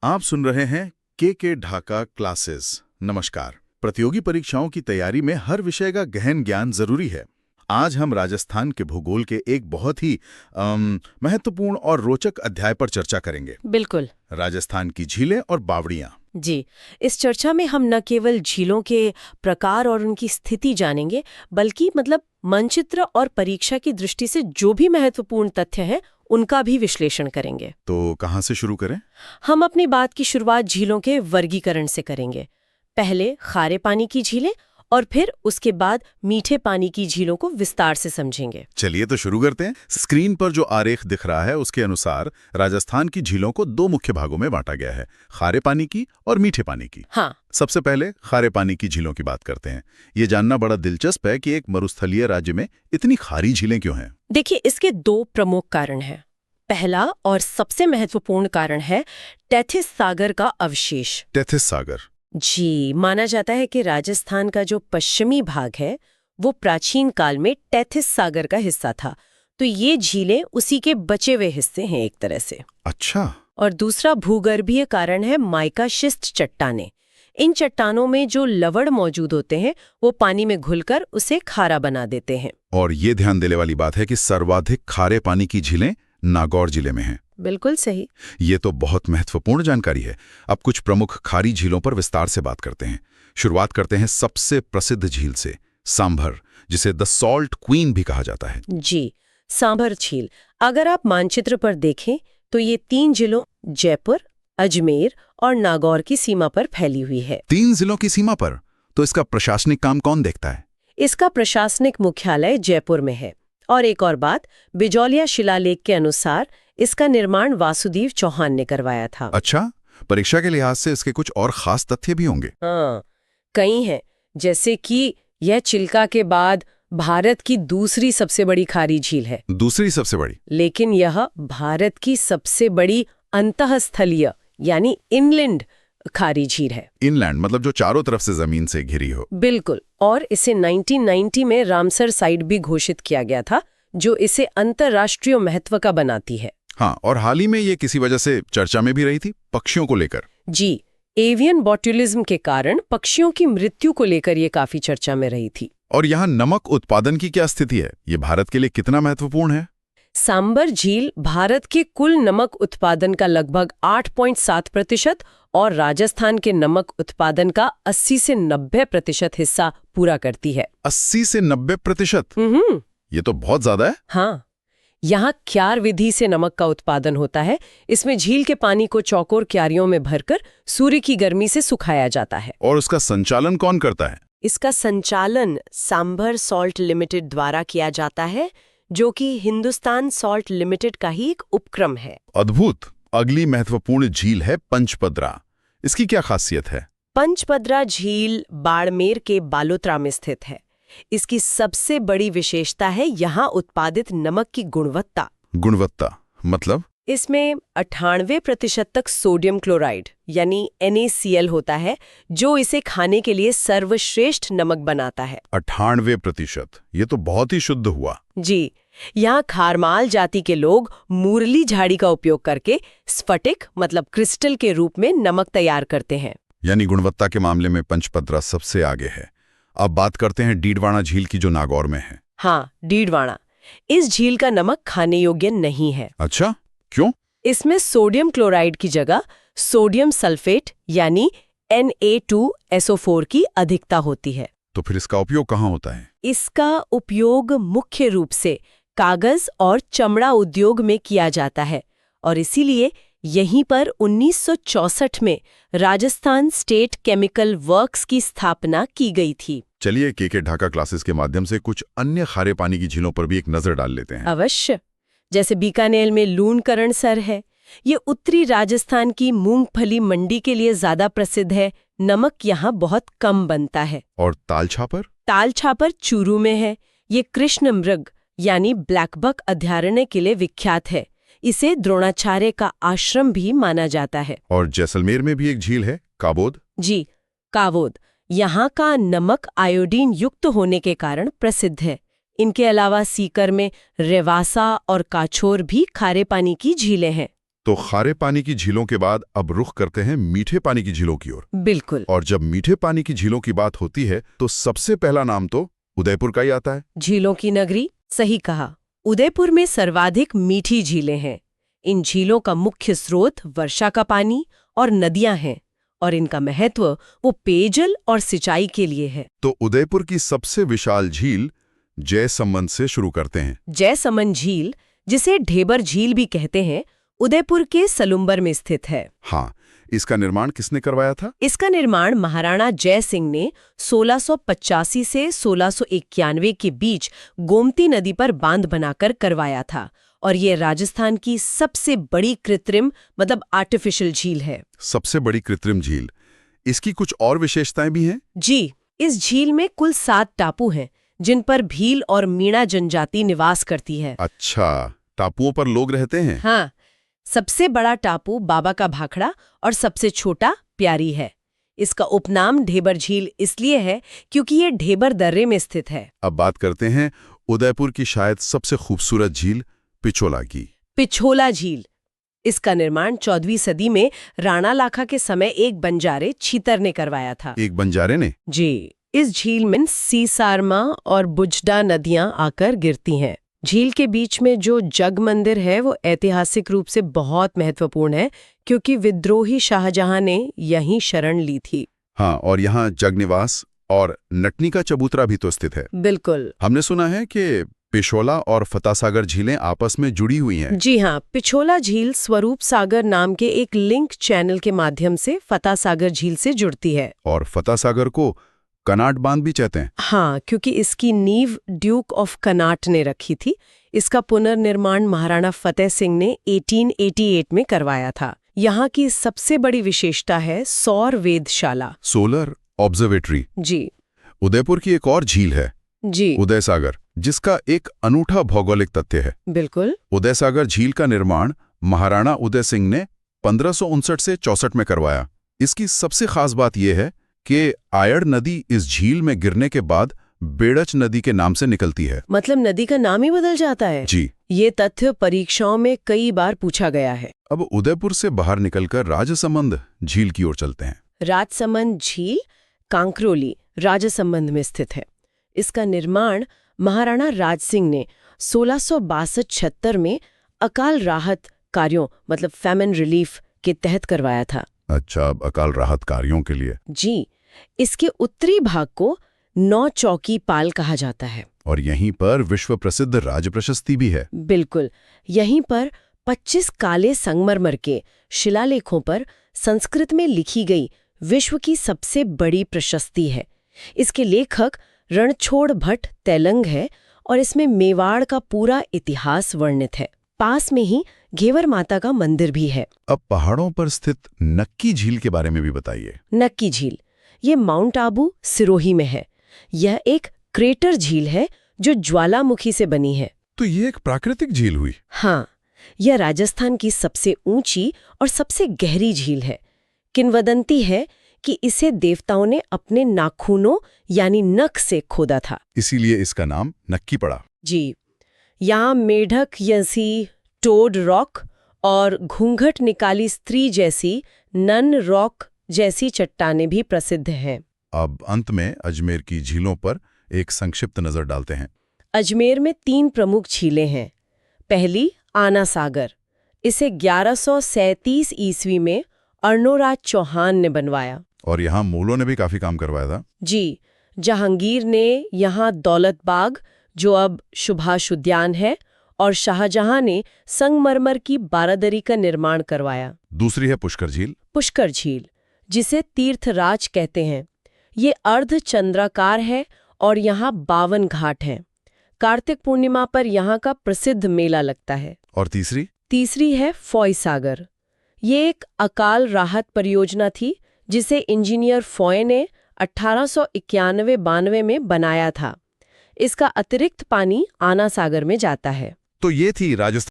आप सुन रहे हैं के ढाका क्लासेस। नमस्कार। प्रतियोगी परीक्षाओं की तैयारी में हर विषय का गहन ज्ञान जरूरी है। आज हम राजस्थान के भूगोल के एक बहुत ही महत्वपूर्ण और रोचक अध्याय पर चर्चा करेंगे। बिल्कुल। राजस्थान की झीलें और बावड़ियां। जी, इस चर्चा में हम न केवल झीलों के प्रकार और उनकी स्थिति जानेंगे, बल्कि मानचित्र और परीक्षा की दृष्टि से जो भी महत्वपूर्ण तथ्य हैं उनका भी विश्लेषण करेंगे। तो कहाँ से शुरू करें? हम अपनी बात की शुरुआत झीलों के वर्गीकरण से करेंगे। पहले खारे पानी की झीलें और फिर उसके बाद मीठे पानी की झीलों को विस्तार से समझेंगे। चलिए तो शुरू करते हैं। स्क्रीन पर जो आरेख दिख रहा है उसके अनुसार राजस्थान की झीलों को दो मुख्य भागों में बांटा गया है, खारे पानी की और मीठे पानी की। हाँ। सबसे पहले खारे पानी की झीलों की बात करते हैं। ये जानना बड़ा दिलचस्प है कि एक मरुस्थलीय राज्य में इतनी खारी झीलें क्यों हैं? देखिए, इसके दो प्रमुख कारण हैं। पहला और सबसे महत्वपूर्ण कारण है टेथिस सागर का अवशेष। टेथिस सागर? जी, माना जाता है कि राजस्थान का जो पश्चिमी भाग है वो प्राचीन काल में टेथिस सागर का हिस्सा था, तो ये झीलें उसी के बचे हुए हिस्से हैं एक तरह से। अच्छा। और दूसरा भूगर्भीय कारण है माइका शिस्ट चट्टानें। इन चट्टानों में जो लवण मौजूद होते हैं वो पानी में घुलकर उसे खारा बना देते हैं। और ये ध्यान देने वाली बात है कि सर्वाधिक खारे पानी की झीलें नागौर जिले में हैं। बिल्कुल सही। ये तो बहुत महत्वपूर्ण जानकारी है। अब कुछ प्रमुख खारी झीलों पर विस्तार से बात करते हैं। शुरुआत करते हैं सबसे प्रसिद्ध झील से, सांभर, जिसे द सॉल्ट क्वीन भी कहा जाता है। जी, सांभर झील अगर आप मानचित्र पर देखें तो ये 3 जिलों जयपुर, अजमेर और नागौर की सीमा पर फैली हुई है। 3 जिलों की सीमा पर? तो इसका प्रशासनिक काम कौन देखता है? इसका प्रशासनिक मुख्यालय जयपुर में है। और एक और बात, बिजौलिया शिलालेख के अनुसार इसका निर्माण वासुदेव चौहान ने करवाया था। अच्छा, परीक्षा के लिहाज से इसके कुछ और खास तथ्य भी होंगे? हाँ, कई हैं, जैसे कि यह चिल्का के बाद भारत की दूसरी सबसे बड़ी खारी झील है। दूसरी सबसे बड़ी? लेकिन यह भारत की सबसे बड़ी अंतःस्थलीय यानी इनलैंड खारी झील है। इनलैंड मतलब जो चारों तरफ से जमीन से घिरी हो। बिल्कुल। और इसे 1990 में रामसर साइट भी घोषित किया गया था, जो इसे अंतर्राष्ट्रीय महत्व का बनाती है। हाँ, और हाल ही में ये किसी वजह से चर्चा में भी रही थी, पक्षियों को लेकर। जी, एवियन बॉट्युलिज्म के कारण पक्षियों की मृत्यु को लेकर ये काफी चर्चा में रही थी। और यहाँ नमक उत्पादन की क्या स्थिति है? ये भारत के लिए कितना महत्वपूर्ण है? सांबर झील भारत के कुल नमक उत्पादन का लगभग 8.7% और राजस्थान के नमक उत्पादन का 80 से 90% हिस्सा पूरा करती है। 80 से 90%? ये तो बहुत ज्यादा है। हाँ, यहाँ क्यार विधि से नमक का उत्पादन होता है। इसमें झील के पानी को चौकोर क्यारियों में भरकर सूर्य की गर्मी से सुखाया जाता है। और उसका संचालन कौन करता है? इसका संचालन सांभर सॉल्ट लिमिटेड द्वारा किया जाता है, जो कि हिंदुस्तान सॉल्ट लिमिटेड का ही एक उपक्रम है। अद्भुत। अगली महत्वपूर्ण झील है पंचपदरा। इसकी क्या खासियत है? पंचपदरा झील बाड़मेर के बालोतरा में स्थित है। इसकी सबसे बड़ी विशेषता है यहाँ उत्पादित नमक की गुणवत्ता। गुणवत्ता मतलब? इसमें 98% तक सोडियम क्लोराइड यानी NaCl होता है, जो इसे खाने के लिए सर्वश्रेष्ठ नमक बनाता है। 98%? ये तो बहुत ही शुद्ध हुआ। जी, यहाँ खारमाल जाति के लोग मुरली झाड़ी का उपयोग करके स्फटिक मतलब क्रिस्टल के रूप में नमक तैयार करते हैं। यानी गुणवत्ता के मामले में पंचपदरा सबसे आगे है। अब बात करते हैं डीडवाना झील की, जो नागौर में है। हाँ, डीडवाना। इस झील का नमक खाने योग्य नहीं है। अच्छा, क्यों? इसमें सोडियम क्लोराइड की जगह सोडियम सल्फेट यानी Na2SO4 की अधिकता होती है। तो फिर इसका उपयोग कहाँ होता है? इसका उपयोग मुख्य रूप से कागज और चमड़ा उद्योग में किया जाता है और इसीलिए यहीं पर 1964 में राजस्थान स्टेट केमिकल वर्क्स की स्थापना की गई थी। चलिए के ढाका क्लासेस के माध्यम से कुछ अन्य खारे पानी की झीलों पर भी एक नजर डाल लेते हैं। अवश्य। जैसे बीकानेर में लूणकरणसर है। ये उत्तरी राजस्थान की मूंगफली मंडी के लिए ज्यादा प्रसिद्ध है। नमक यहाँ बहुत कम बनता है। और तालछापर? तालछापर चूरू में है। ये कृष्ण मृग यानी ब्लैकबक अभयारण्य के लिए विख्यात है। इसे द्रोणाचार्य का आश्रम भी माना जाता है। और जैसलमेर में भी एक झील है, काबोद? जी, काबोद। यहाँ का नमक आयोडीन युक्त होने के कारण प्रसिद्ध है। इनके अलावा सीकर में रेवासा और काछोर भी खारे पानी की झीलें हैं। तो खारे पानी की झीलों के बाद अब रुख करते हैं मीठे पानी की झीलों की ओर। बिल्कुल। और जब मीठे पानी की झीलों की बात होती है तो सबसे पहला नाम तो उदयपुर का ही आता है। झीलों की नगरी, सही कहा। उदयपुर में सर्वाधिक मीठी झीलें हैं। इन झीलों का मुख्य स्रोत वर्षा का पानी और नदियां हैं, और इनका महत्व वो पेयजल और सिंचाई के लिए है। तो उदयपुर की सबसे विशाल झील जयसमंद से शुरू करते हैं। जयसमंद झील, जिसे ढेबर झील भी कहते हैं, उदयपुर के सलुम्बर में स्थित है। हाँ, इसका निर्माण किसने करवाया था? इसका निर्माण महाराणा जय सिंह ने 1685 से 1691 के बीच गोमती नदी पर बांध बनाकर करवाया था, और ये राजस्थान की सबसे बड़ी कृत्रिम आर्टिफिशियल झील है। सबसे बड़ी कृत्रिम झील। इसकी कुछ और विशेषताएं भी हैं? जी, इस झील में कुल 7 टापू हैं, जिन पर भील और मीणा जनजाति निवास करती है। अच्छा, टापुओं पर लोग रहते हैं? हाँ, सबसे बड़ा टापू बाबा का भाखड़ा और सबसे छोटा प्यारी है। इसका उपनाम ढेबर झील इसलिए है क्योंकि ये ढेबर दर्रे में स्थित है। अब बात करते हैं उदयपुर की शायद सबसे खूबसूरत झील पिछोला की। पिछोला झील। इसका निर्माण 14वीं सदी में राणा लाखा के समय एक बंजारे छीतर ने करवाया था। एक बंजारे ने? जी। इस झील में सीसारमा और बुजडा नदियां आकर गिरती हैं। झील के बीच में जो जग मंदिर है वो ऐतिहासिक रूप से बहुत महत्वपूर्ण है, क्योंकि विद्रोही शाहजहां ने यहीं शरण ली थी। हाँ, और यहाँ जगनिवास और नटनी का चबूतरा भी तो स्थित है। बिल्कुल। हमने सुना है कि पिछोला और फतासागर झीलें आपस में जुड़ी हुई हैं। जी हाँ, पिछोला झील स्वरूप सागर नाम के एक लिंक चैनल के माध्यम से फतासागर झील से जुड़ती है। और फतासागर को कनाट बांध भी कहते हैं। हाँ, क्योंकि इसकी नींव ड्यूक ऑफ कनाट ने रखी थी। इसका पुनर्निर्माण महाराणा फतेह सिंह ने 1888 में करवाया था। यहाँ की सबसे बड़ी विशेषता है सौर वेधशाला, सोलर ऑब्जर्वेटरी। जी। उदयपुर की एक और झील है, जी, उदयसागर, जिसका एक अनूठा भौगोलिक तथ्य है। बिल्कुल। उदयसागर झील का निर्माण महाराणा उदय सिंह ने 1559 से 64 में करवाया। इसकी सबसे खास बात यह है कि आयड़ नदी इस झील में गिरने के बाद बेड़च नदी के नाम से निकलती है। मतलब नदी का नाम ही बदल जाता है। जी। ये तथ्य परीक्षाओं में कई बार पूछा गया है। अब उदयपुर से बाहर निकलकर राजसमंद झील की ओर चलते हैं। राजसमंद झील कांकरोली, राजसमंद में स्थित है। इसका निर्माण महाराणा राज सिंह ने 1662-76 में अकाल राहत कार्यों फैमिन रिलीफ के तहत करवाया था। अच्छा, अब अकाल राहत कार्यों के लिए। जी। इसके उत्तरी भाग को 9 चौकी पाल कहा जाता है। और यहीं पर विश्व प्रसिद्ध राज प्रशस्ति भी है। बिल्कुल। यहीं पर 25 काले संगमरमर के शिलालेखों पर संस्कृत में लिखी गई विश्व की सबसे बड़ी प्रशस्ति है। इसके लेखक रणछोड़ भट्ट तेलंग है, और इसमें मेवाड़ का पूरा इतिहास वर्णित है। पास में ही घेवर माता का मंदिर भी है। अब पहाड़ों पर स्थित नक्की झील के बारे में भी बताइए। नक्की झील, ये माउंट आबू, सिरोही में है। यह एक क्रेटर झील है जो ज्वालामुखी से बनी है। तो ये एक प्राकृतिक झील हुई। हाँ, यह राजस्थान की सबसे ऊंची और सबसे गहरी झील है। किंवदंती है कि इसे देवताओं ने अपने नाखूनों यानी नख से खोदा था, इसीलिए इसका नाम नक्की पड़ा। जी। यहाँ मेढक जैसी टोड रॉक और घूंघट निकाली स्त्री जैसी नन रॉक जैसी चट्टानें भी प्रसिद्ध हैं। अब अंत में अजमेर की झीलों पर एक संक्षिप्त नजर डालते हैं। अजमेर में 3 प्रमुख झीलें हैं। पहली आना सागर, इसे 1137 ईस्वी में अर्णोराज चौहान ने बनवाया। और यहाँ मूलों ने भी काफी काम करवाया था। जी। जहांगीर ने यहाँ दौलत बाग, जो अब सुभाष उद्यान है, और शाहजहां ने संगमरमर की बारादरी का निर्माण करवाया। दूसरी है पुष्कर झील। पुष्कर झील, जिसे तीर्थराज कहते हैं, ये अर्ध चंद्राकार है और यहाँ 52 घाट हैं। कार्तिक पूर्णिमा पर यहाँ का प्रसिद्ध मेला लगता है। और तीसरी है फॉय सागर। ये एक अकाल राहत परियोजना थी जिसे इंजीनियर फॉय ने 1891-92 में बनाया था। इसका अतिरिक्त पानी आना सागर में जाता है। तो ये थी राजस्थान